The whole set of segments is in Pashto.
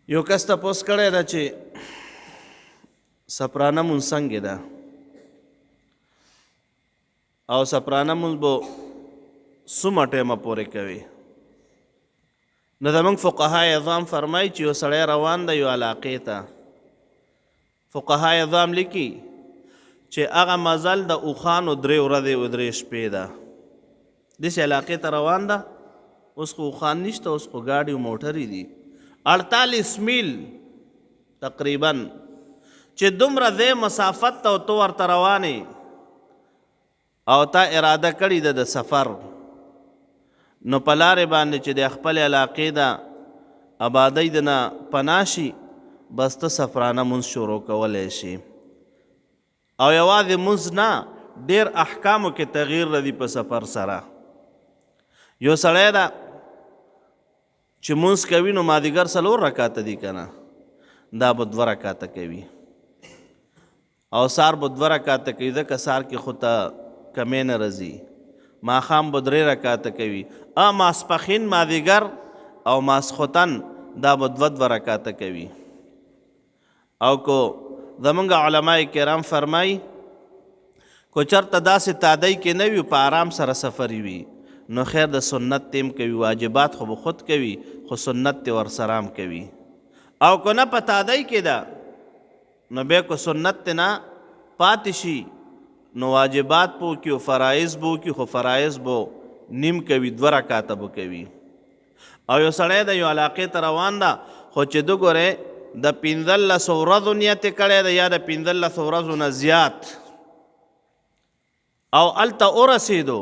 یو کس تپوس کړی ده چې سپرانه مونځ څنګه ده او سپرانه مونځ به څومره ټیمه پورې کوي. نو زموږ فقهای عظام فرمایي چې یو سړی روان دی یو علاقې ته، فقهای عظام لیکي چې هغه مزل د اوښانو 3 ورځې او 3 شپې ده. داسې علاقې ته روان ده، اوس خو اوښان نشته، اوس خو ګاډي او موټرې دي. 48 میل تقریبا چې دومره ځای مسافت ته او ته ورته روانې او تا اراده کړې ده د سفر، نو په لارې باندې چې د خپل علاقې ده آبادۍ د نه پناه شي، بس ته سفرانه مونځ شروع کولی شي. او یوازې مونځ نه، ډېر احکامو کې تغییر راځي په سفر سره. یو سړی ده چې مونځ کوي نو مازدیګر 4 رکعاته دي که نه، دا به 2 رکعاته کوي، او سار به 2 رکعاته کوي، ځکه سار کې خو ته کمی نه راځي. ماښام به 3 رکعاته کوي، ماسپښین مازدیګر او ماسخوتن دا به 2 رکعاته کوي. او کو زمونږ علماء کرام فرمایي کو چرته داسې تادی کې نه وي، په آرام سره سفر وي، نو خیر د سنت تیم کوي، واجبات خو به خود کوي خو سنت تی ورسره هم کوي. او که نه په تادی کې ده نو بیا کو سنت تی نه پاتې شي نو واجبات به وکړي او فرایض به وکړي، خو فرایض به نیم کوي، 2 رکعاته به کوي. او یو سړی د یو علاقې ته روان ده، خو چې ده ګورې د 15 ورځو نیت یې کړی ده یا د 15 ورځو نه زیات، او هلته ورسېدو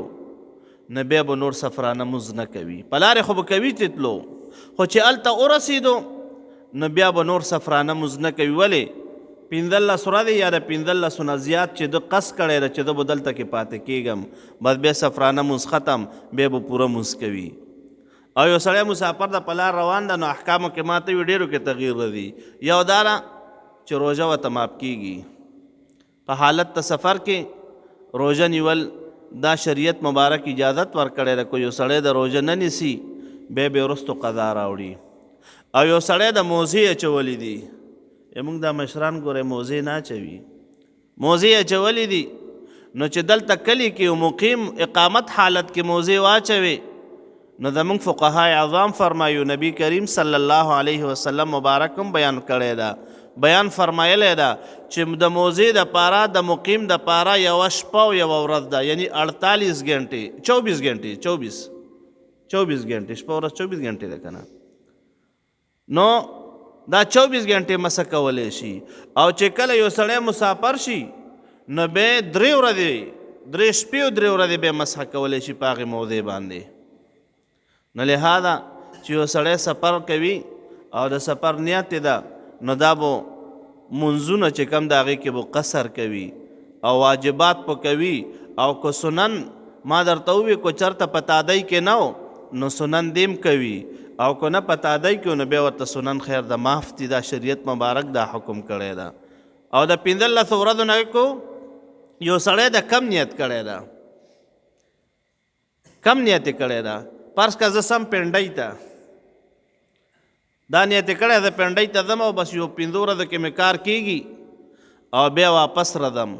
نه بیا به نور سفرانه مونځ نه کوي. په لارې خو به کوي چې تلو، خو چې هلته ورسېدو نو بیا به نور سفرانه مونځ نه کوي. ولې 15 ورځې یا د 15 نه زیات چې ده قصد کړی ده چې ده به دلته کې پاتې کېږم، بس بیا سفرانه مونځ ختم، بیا به پوره مونځ کوي. او یو سړی مسافر ده، په لار روان ده، نو احکامو کې ماته وي ډېرو کې تغییر راځي. یو دا ده چې روژه ورته ماف کېږي، په حالت د سفر کې روژه نیول دا شریعت مبارک اجازت ورکړی ده. کو یو سړی د روژه نه نیسي بیا به وروستو قضا راوړي. او یو سړی د موزې اچولی دي، موږ دا مشران ګورئ موزې نه اچوي، موزې اچولی دي، نو چې دلته کلي کې مقیم اقامت حالت کې موزې واچوي، نو زموږ فقهای اعظام فرمایو نبی کریم صلی الله علیه وسلم مبارک هم بیان کړی ده، بیان فرمایلی ده چې د موزې د پاره د مقیم د پاره 1 شپه او 1 ورځ ده، یعنی 48 غنټې 24 غنټې 24 غنټې شپه ورځ 24 غنټې ده که نه، نو دا 24 غنټې مسه کولی شي. او چې کله یو سړی مسافر شي نو بیا 3 ورځې 3 شپې او 3 ورځې بیا مسح کولی شي په هغې موضوع باندې. نو لهذا چې یو سړی سفر کوي او د سفر نیت ده، نو دا به منځونه چې کم د هغې کې به قصر کوي او واجبات به کوي. او که سنن ما درته ووي کو چرته په تادی کې نه نو سنن دیم کوي، او که نه په تادی کې نو بیا ورته سنن خیر د معاف دي. دا شریعت مبارک دا حکم کړی ده. او د 15 ورځو نه کو یو سړی د کم نیت کړی ده، کم نیت کړی ده، فرض که زه سم پنډۍ ته دا نیت کړی ده پنډۍ ته ځم او بس یو 15 ورځو کې مې کار کېږي او بیا واپس راځم،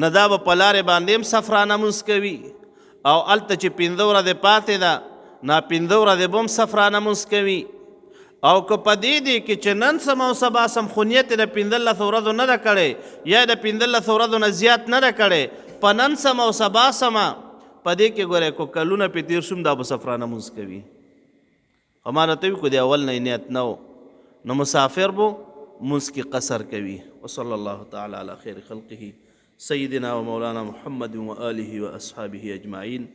نه دا به په لارې باندې هم سفرانه مونځ کوي، او هلته چې 15 ورځې پاتې ده نا 15 ورځې به هم سفرانه مونځ کوي. او که په دې دی کې چې نن سم او سبا سم خو نیت د 15 ورځو نه ده کړی یا د 15 ورځو نه زیات نه ده کړی، په نن سم او سبا سمه په دې کې ګورئ کو کلونه پې تېر شوم دا به سفرانه مونځ کوي. خو ما راته وي کو د اول نه نیت نه و نو مسافر به مونځ کې قصر کوي. وصلی الله تعالی علی خیر خلقه سیدنا و مولانا محمد و آله و اصحابه اجمعین.